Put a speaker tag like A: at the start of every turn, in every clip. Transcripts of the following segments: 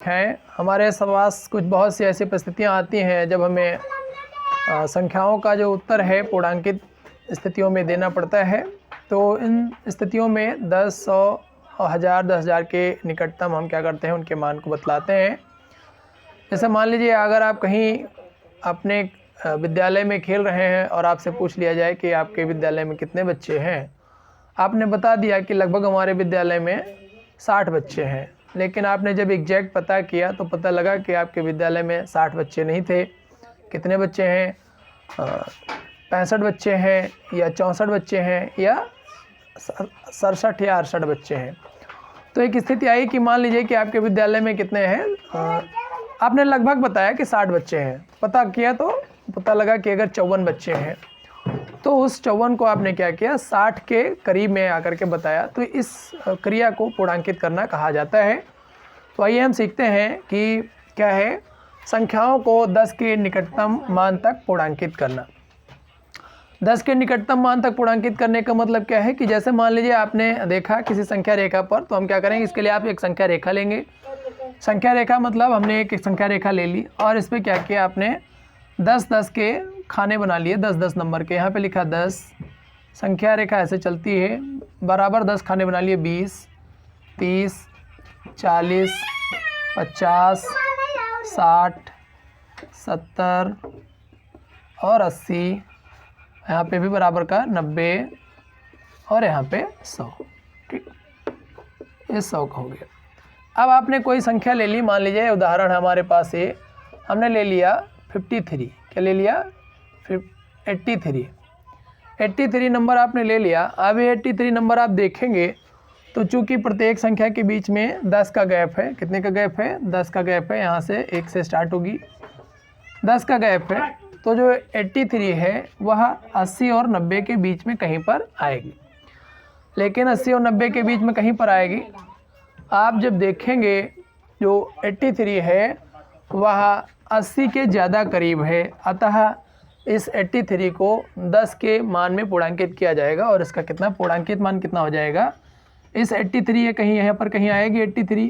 A: हैं। हमारे पास कुछ बहुत सी ऐसी परिस्थितियाँ आती हैं जब हमें संख्याओं का जो उत्तर है पूर्णांकित स्थितियों में देना पड़ता है। तो इन स्थितियों में 10, 100 और 1000, 10,000 के निकटतम हम क्या करते हैं, उनके मान को बतलाते हैं। जैसे मान लीजिए अगर आप कहीं अपने विद्यालय में खेल रहे हैं और आपसे पूछ लिया जाए कि आपके विद्यालय में कितने बच्चे हैं। आपने बता दिया कि लगभग हमारे विद्यालय में 60 बच्चे हैं, लेकिन आपने जब एग्जैक्ट पता किया तो पता लगा कि आपके विद्यालय में 60 बच्चे नहीं थे। कितने बच्चे हैं? 65 बच्चे हैं या 64 बच्चे हैं या 67 या 68 बच्चे हैं। तो एक स्थिति आई कि मान लीजिए कि आपके विद्यालय में कितने हैं, आपने लगभग बताया कि 60 बच्चे हैं। पता किया तो पता लगा कि अगर 54 बच्चे हैं तो उस 54 को आपने क्या किया, 60 के करीब में आकर के बताया। तो इस क्रिया को पूर्णांकित करना कहा जाता है। तो आइए हम सीखते हैं कि क्या है, संख्याओं को 10 के निकटतम मान तक पूर्णांकित करना। 10 के निकटतम मान तक पूर्णांकित करने का मतलब क्या है कि जैसे मान लीजिए आपने देखा किसी संख्या रेखा पर, तो हम क्या करेंगे, इसके लिए आप एक संख्या रेखा लेंगे। संख्या रेखा मतलब हमने एक संख्या रेखा ले ली और इस पर क्या किया, आपने 10-10 के खाने बना लिए, 10-10 नंबर के। यहाँ पे लिखा 10। संख्या रेखा ऐसे चलती है, बराबर 10 खाने बना लिए, 20, 30, 40, 50, 60, 70 और 80। यहाँ पे भी बराबर का 90 और यहाँ पे 100। ठीक, ये 100 का हो गया। अब आपने कोई संख्या ले ली, मान लीजिए उदाहरण हमारे पास है, हमने ले लिया 53। क्या ले लिया? 83 नंबर आपने ले लिया। अब ये 83 नंबर आप देखेंगे तो चूंकि प्रत्येक संख्या के बीच में 10 का गैप है। कितने का गैप है? 10 का गैप है। यहाँ से 1 से स्टार्ट होगी, 10 का गैप है। तो जो 83 है वह 80 और 90 के बीच में कहीं पर आएगी। लेकिन 80 और 90 के बीच में कहीं पर आएगी। आप जब देखेंगे जो 83 है वह 80 के ज़्यादा करीब है, अतः इस 83 को 10 के मान में पूर्णांकित किया जाएगा। और इसका कितना पूर्णांकित मान कितना हो जाएगा, इस 83 है कहीं यहाँ पर कहीं आएगी 83,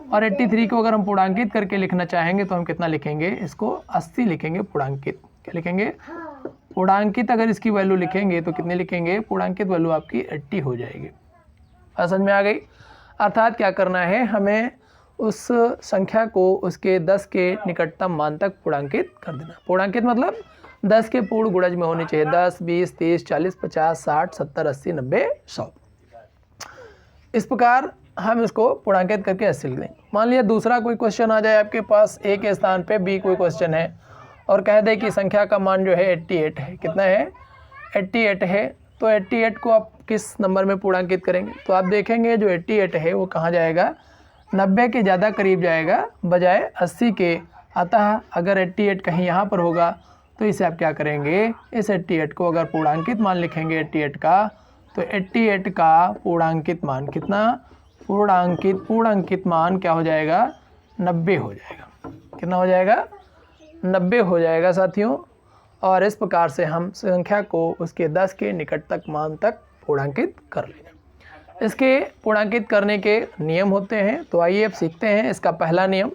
A: और 83 को अगर हम पूर्णांकित करके लिखना चाहेंगे तो हम कितना लिखेंगे, इसको 80 लिखेंगे पूर्णांकित। क्या लिखेंगे? पूर्णांकित। अगर इसकी वैल्यू लिखेंगे तो कितने लिखेंगे, पूर्णांकित वैल्यू आपकी 80 हो जाएगी। समझ में आ गई? अर्थात क्या करना है, हमें उस संख्या को उसके 10 के निकटतम मान तक पूर्णांकित कर देना। पूर्णांकित मतलब 10 के पूर्ण गुणज में होनी चाहिए। 10, 20, 30, 40, 50, 60, 70, 80, 90, 100। इस प्रकार हम इसको पूर्णांकित करके 80 लिख दें। मान लिया दूसरा कोई क्वेश्चन आ जाए आपके पास, ए के स्थान पे बी कोई क्वेश्चन है और कह दे कि संख्या का मान जो है 88 है। कितना है? 88 है। तो 88 को आप किस नंबर में पूर्णांकित करेंगे? तो आप देखेंगे जो 88 है वो कहाँ जाएगा, 90 के ज़्यादा करीब जाएगा बजाय 80 के। अतः अगर 88 कहीं यहाँ पर होगा तो इसे आप क्या करेंगे, इस 88 को अगर पूर्णांकित मान लिखेंगे 88 का, तो 88 का पूर्णांकित मान कितना, पूर्णांकित मान क्या हो जाएगा, 90 हो जाएगा। कितना हो जाएगा? 90 हो जाएगा साथियों। और इस प्रकार से हम संख्या को उसके 10 के निकटतम मान तक पूर्णांकित कर लेंगे। इसके पूर्णांकित करने के नियम होते हैं, तो आइए अब सीखते हैं इसका पहला नियम।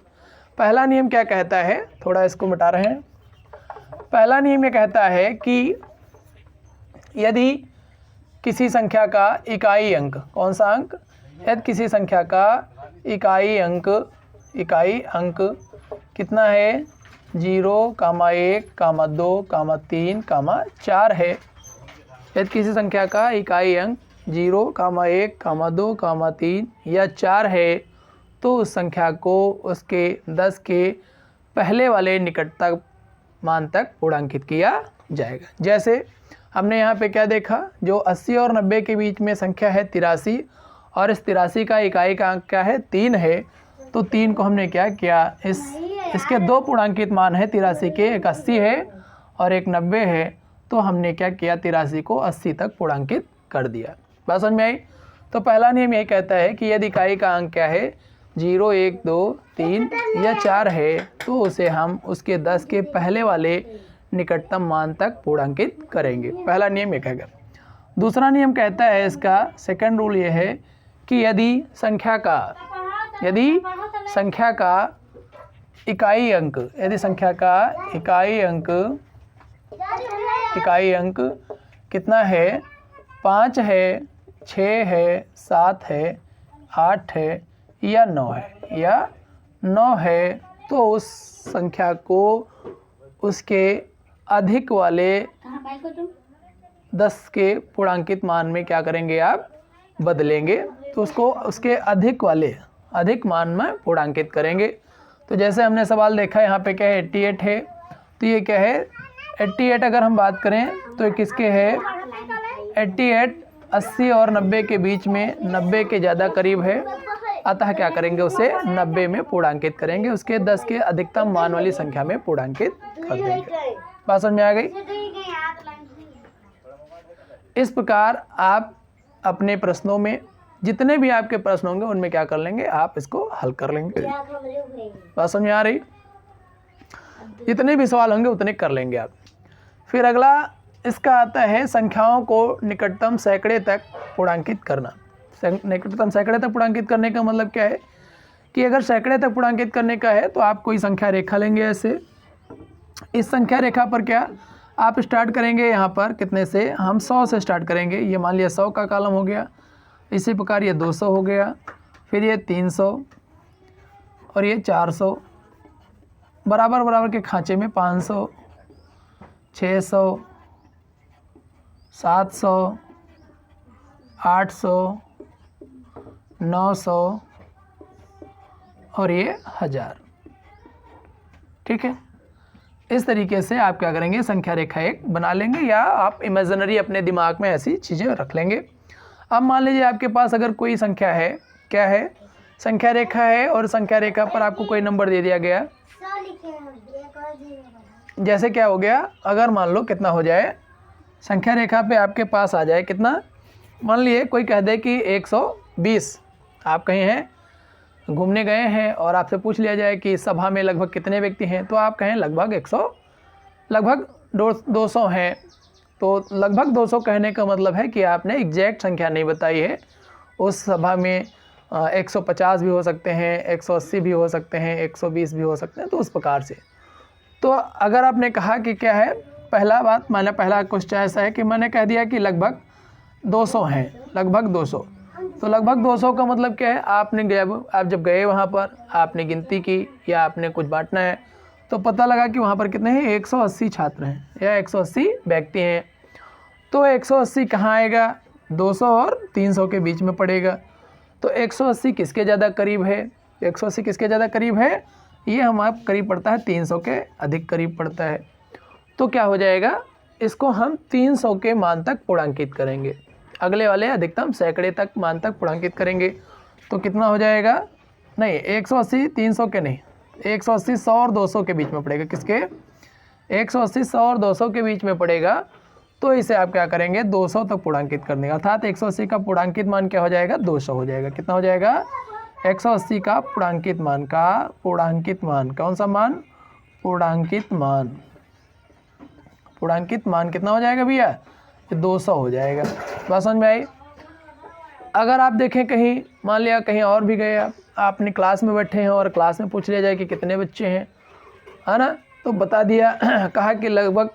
A: पहला नियम क्या कहता है, थोड़ा इसको मिटा रहे हैं। पहला नियम ये कहता है कि यदि किसी संख्या का इकाई अंक, कौन सा अंक, यदि किसी संख्या का इकाई अंक कितना है, 0, 1, 2, 3, 4 है। यदि किसी संख्या का इकाई अंक 0, 1, 2, 3 या 4 है तो उस संख्या को उसके 10 के पहले वाले निकटतम मान तक पूर्णांकित किया जाएगा। जैसे हमने यहाँ पे क्या देखा, जो 80 और 90 के बीच में संख्या है 83 और इस 83 का इकाई का अंक क्या है, 3 है। तो 3 को हमने क्या किया, इसके दो पूर्णांकित मान है 83 के, एक 80 है और एक 90 है। तो हमने क्या किया, 83 को 80 तक पूर्णांकित कर दिया। बात समझ में आई? तो पहला नियम यही कहता है कि यदि इकाई का अंक क्या है, 0, 1, 2, 3 या 4 है तो उसे हम उसके 10 के पहले वाले निकटतम मान तक पूर्णांकित करेंगे। पहला नियम ये कहेगा। दूसरा नियम कहता है, इसका सेकंड रूल ये है कि यदि संख्या का यदि संख्या का इकाई अंक कितना है, 5 है, 6 है, 7 है, 8 है या 9 है, तो उस संख्या को उसके अधिक वाले 10 के पूर्णांकित मान में क्या करेंगे आप, बदलेंगे। तो उसको उसके अधिक मान में पूर्णांकित करेंगे। तो जैसे हमने सवाल देखा यहाँ पे क्या है, 88 है, तो ये क्या है 88। अगर हम बात करें तो ये किसके है, 88 80 और 90 के बीच में 90 के ज़्यादा करीब है, अतः क्या करेंगे उसे 90 में पूर्णांकित करेंगे, उसके 10 के अधिकतम मान वाली संख्या में पूर्णांकित कर देंगे। बात समझ में आ गई। इस प्रकार आप अपने प्रश्नों में जितने भी आपके प्रश्न होंगे उनमें क्या कर लेंगे, आप इसको हल कर लेंगे। बात समझ में आ रही। जितने भी सवाल होंगे उतने कर लेंगे आप। फिर अगला इसका आता है संख्याओं को निकटतम सैकड़े तक पूर्णांकित करना। निकटतम सैकड़े तक पूर्णांकित करने का मतलब क्या है कि अगर सैकड़े तक पूर्णांकित करने का है तो आप कोई संख्या रेखा लेंगे ऐसे। इस संख्या रेखा पर क्या आप स्टार्ट करेंगे, यहाँ पर कितने से, हम 100 से स्टार्ट करेंगे। ये मान लिया 100 का कॉलम हो गया, इसी प्रकार ये 200 हो गया, फिर ये 300 और ये 400, बराबर बराबर के खांचे में 500, 600, 700, 800, 900 और ये 1000। ठीक है, इस तरीके से आप क्या करेंगे, संख्या रेखा एक बना लेंगे, या आप इमेजिनरी अपने दिमाग में ऐसी चीज़ें रख लेंगे। अब मान लीजिए आपके पास अगर कोई संख्या है, क्या है, संख्या रेखा है और संख्या रेखा पर आपको कोई नंबर दे दिया गया। जैसे क्या हो गया, अगर मान लो कितना हो जाए, संख्या रेखा पे आपके पास आ जाए कितना, मान लिए कोई कह दे कि 120। आप कहीं हैं, घूमने गए हैं और आपसे पूछ लिया जाए कि सभा में लगभग कितने व्यक्ति हैं, तो आप कहें लगभग 200 हैं। तो लगभग 200 कहने का मतलब है कि आपने एग्जैक्ट संख्या नहीं बताई है। उस सभा में 150 भी हो सकते हैं, 180 भी हो सकते हैं, 120 भी हो सकते हैं, तो उस प्रकार से। तो अगर आपने कहा कि क्या है, पहला क्वेश्चन ऐसा है कि मैंने कह दिया कि लगभग 200 हैं, लगभग 200। तो लगभग 200 का मतलब क्या है, आप जब गए वहाँ पर आपने गिनती की या आपने कुछ बांटना है, तो पता लगा कि वहाँ पर कितने हैं, 180 छात्र हैं या 180 व्यक्ति हैं। तो 180 कहाँ आएगा, 200 और 300 के बीच में पड़ेगा। तो 180 किसके ज़्यादा करीब है, 180 किसके ज़्यादा करीब है, ये हमारा करीब पड़ता है 300 के अधिक करीब पड़ता है। तो क्या हो जाएगा, इसको हम 300 के मान तक पूर्णांकित करेंगे, अगले वाले अधिकतम सैकड़े तक मान तक पूर्णांकित करेंगे। तो कितना हो जाएगा, नहीं 180 300 के नहीं, 180 100 और 200 के बीच में पड़ेगा। किसके, 180 100 और 200 के बीच में पड़ेगा। तो इसे आप क्या करेंगे, 200 तक पूर्णांकित करने का, अर्थात 180 का पूर्णांकित मान क्या हो जाएगा, 200 हो जाएगा। कितना हो जाएगा, 180 का पूर्णांकित मान कौन सा मान, पूर्णांकित मान कितना हो जाएगा भैया, 200 हो जाएगा। बात समझ में आई। अगर आप देखें कहीं, मान लिया कहीं और भी गए आप, अपनी क्लास में बैठे हैं और क्लास में पूछ लिया जाए कि कितने बच्चे हैं, है ना, तो बता दिया कहा कि लगभग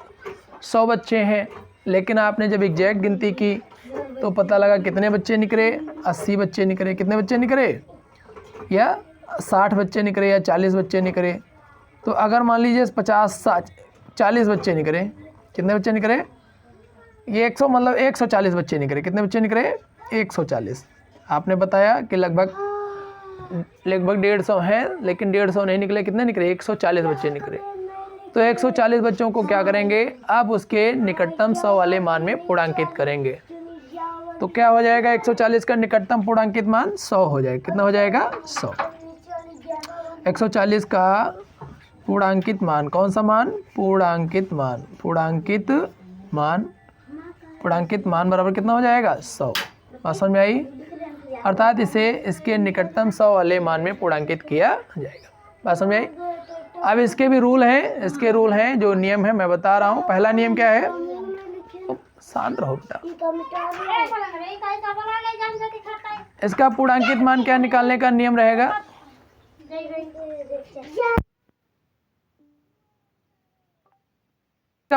A: 100 बच्चे हैं, लेकिन आपने जब एग्जैक्ट गिनती की तो पता लगा कितने बच्चे निकले, 80 बच्चे निकले। कितने बच्चे निकले, या 60 बच्चे निकले या 40 बच्चे निकले। तो अगर मान लीजिए 40 बच्चे निकले, कितने बच्चे निकले, ये 140 बच्चे निकले। कितने बच्चे निकले, 140। आपने बताया कि लगभग 150 हैं, लेकिन 150 नहीं निकले, कितने निकले, 140 बच्चे निकले। तो 140 बच्चों को क्या करेंगे, अब उसके निकटतम 100 वाले मान में पूर्णांकित करेंगे। तो क्या हो जाएगा, 140 का निकटतम पूर्णांकित मान 100 हो जाएगा। कितना हो जाएगा, 100। 140 का पूर्णांकित मान कौन सा मान, पूर्णांकित मान बराबर कितना हो जाएगा, 100। बात समझ में आई। अर्थात इसे इसके निकटतम 100 वाले मान में पूर्णांकित किया जाएगा। बात समझ में आई। अब इसके भी रूल हैं, जो नियम है मैं बता रहा हूँ। पहला नियम क्या है, शांत रहो बेटा। इसका पूर्णांकित मान क्या निकालने का नियम रहेगा, इसका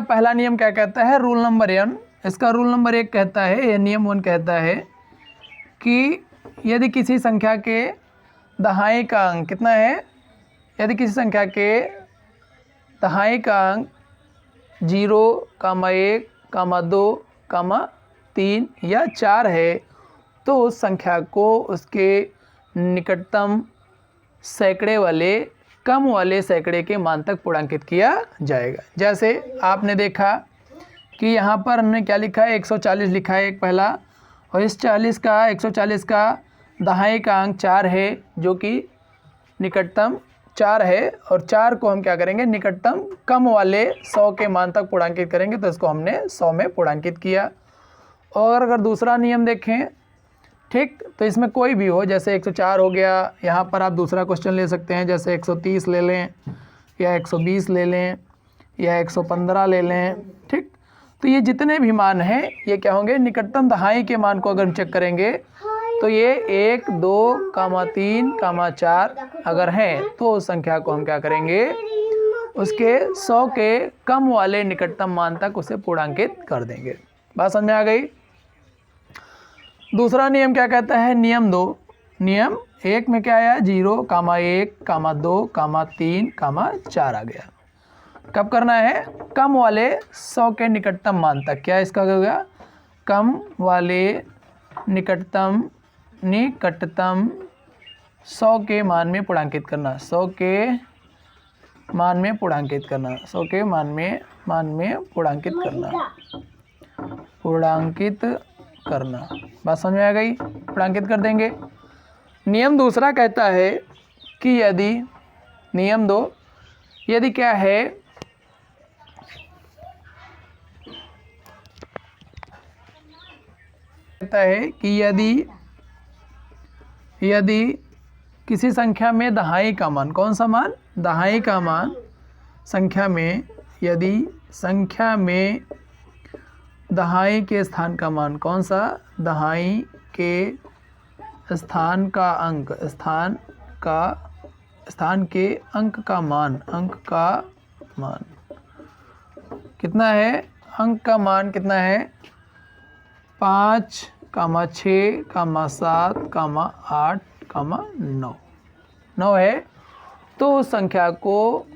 A: पहला नियम क्या कहता है, रूल नंबर 1। इसका रूल नंबर 1 कहता है, ये नियम 1 कहता है कि यदि किसी संख्या के दहाई का अंक कितना है, यदि किसी संख्या के दहाई का अंक 0, 1, 2, 3 या 4 है तो उस संख्या को उसके निकटतम सैकड़े वाले कम वाले सैकड़े के मान तक पूर्णांकित किया जाएगा। जैसे आपने देखा कि यहाँ पर हमने क्या लिखा है, 140 लिखा है एक पहला, और इस 140 का दहाई का अंक 4 है जो कि निकटतम 4 है, और 4 को हम क्या करेंगे, निकटतम कम वाले 100 के मान तक पूर्णांकित करेंगे, तो इसको हमने 100 में पूर्णांकित किया। और अगर दूसरा नियम देखें, ठीक, तो इसमें कोई भी हो, जैसे 104 हो गया, यहाँ पर आप दूसरा क्वेश्चन ले सकते हैं, जैसे 130 ले लें या 120 ले लें या 115 ले लें, ठीक। तो ये जितने भी मान हैं ये क्या होंगे, निकटतम दहाई के मान को अगर हम चेक करेंगे तो ये 1, 2, 3, 4 अगर हैं तो उस संख्या को हम क्या करेंगे, उसके 100 के कम वाले निकटतम मान तक उसे पूर्णांकित कर देंगे। बात समझ में आ गई। दूसरा नियम क्या कहता है, नियम 2। नियम 1 में क्या आया, 0, 1, 2, 3, 4 आ गया। कब करना है, कम वाले 100 के निकटतम मान तक, क्या इसका होगा, कम वाले निकटतम 100 के मान में पूर्णांकित करना, 100 के मान में पूर्णांकित करना, 100 के मान में पूर्णांकित करना। बात समझ में आ गई, पूर्णांकित कर देंगे। नियम दूसरा कहता है कि यदि, नियम 2, यदि क्या है, कहता है कि यदि किसी संख्या में दहाई का मान, कौन सा मान, दहाई का मान, संख्या में, यदि संख्या में दहाई के स्थान का मान, कौन सा, दहाई के स्थान का अंक, स्थान के अंक का मान कितना है, अंक का मान कितना है, 5, 6, 7, 8, 9 है, तो उस संख्या को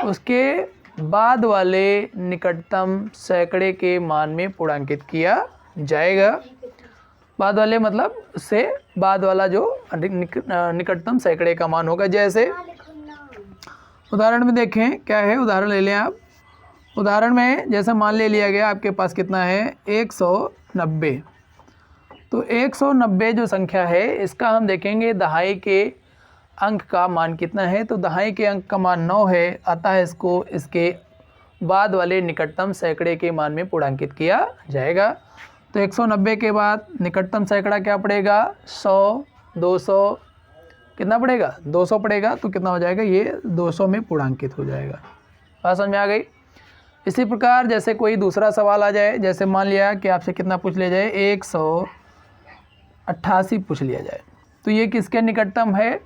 A: उसके बाद वाले निकटतम सैकड़े के मान में पूर्णांकित किया जाएगा। बाद वाले मतलब उससे बाद वाला जो निकटतम सैकड़े का मान होगा। जैसे उदाहरण में देखें क्या है, उदाहरण ले लें आप। उदाहरण में जैसे मान ले लिया गया आपके पास कितना है, 190। तो 190 जो संख्या है इसका हम देखेंगे दहाई के अंक का मान कितना है, तो दहाई के अंक का मान 9 है, अतः इसको इसके बाद वाले निकटतम सैकड़े के मान में पूर्णांकित किया जाएगा। तो 190 के बाद निकटतम सैकड़ा क्या पड़ेगा, 100, 200, कितना पड़ेगा, 200 पड़ेगा, तो कितना हो जाएगा, ये 200 में पूर्णांकित हो जाएगा। बात समझ में आ गई। इसी प्रकार जैसे कोई दूसरा सवाल आ जाए, जैसे मान लिया कि आपसे कितना पूछ लिया जाए, 188 पूछ लिया जाए, तो ये किसके निकटतम है।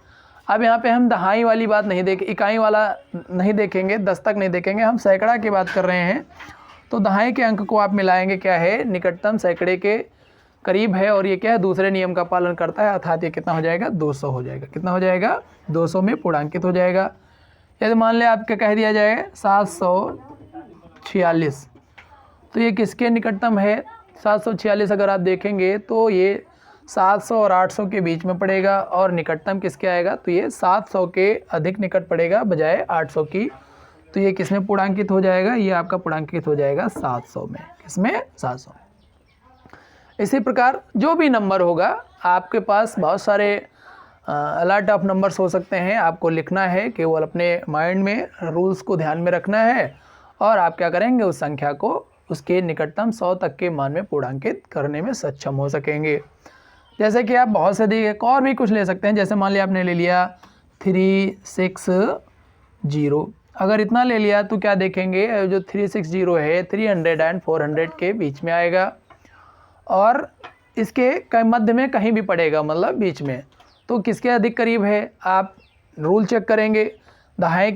A: अब यहाँ पे हम दहाई वाली बात नहीं देखें, इकाई वाला नहीं देखेंगे, दशक नहीं देखेंगे, हम सैकड़ा की बात कर रहे हैं। तो दहाई के अंक को आप मिलाएंगे, क्या है, निकटतम सैकड़े के करीब है, और ये क्या है, दूसरे नियम का पालन करता है, अर्थात ये कितना हो जाएगा, 200 हो जाएगा। कितना हो जाएगा, 200 में पूर्णांकित हो जाएगा। यदि मान लें आपके कह दिया जाए 746, तो ये किसके निकटतम है, 746 अगर आप देखेंगे तो ये 700 और 800 के बीच में पड़ेगा, और निकटतम किसके आएगा, तो ये 700 के अधिक निकट पड़ेगा बजाय 800 की। तो ये किसमें पूर्णांकित हो जाएगा, ये आपका पूर्णांकित हो जाएगा 700 में। किसमें, 700। इसी प्रकार जो भी नंबर होगा, आपके पास बहुत सारे अलॉट ऑफ नंबर्स हो सकते हैं, आपको लिखना है, केवल अपने माइंड में रूल्स को ध्यान में रखना है, और आप क्या करेंगे, उस संख्या को उसके निकटतम 100 तक के मान में पूर्णांकित करने में सक्षम हो सकेंगे। जैसे कि आप बहुत से और भी कुछ ले सकते हैं, जैसे मान लिया आपने ले लिया 360, अगर इतना ले लिया तो क्या देखेंगे, जो 360 है 300 एंड 400 के बीच में आएगा, और इसके मध्य में कहीं भी पड़ेगा, मतलब बीच में। तो किसके अधिक करीब है, आप रूल चेक करेंगे, दहाई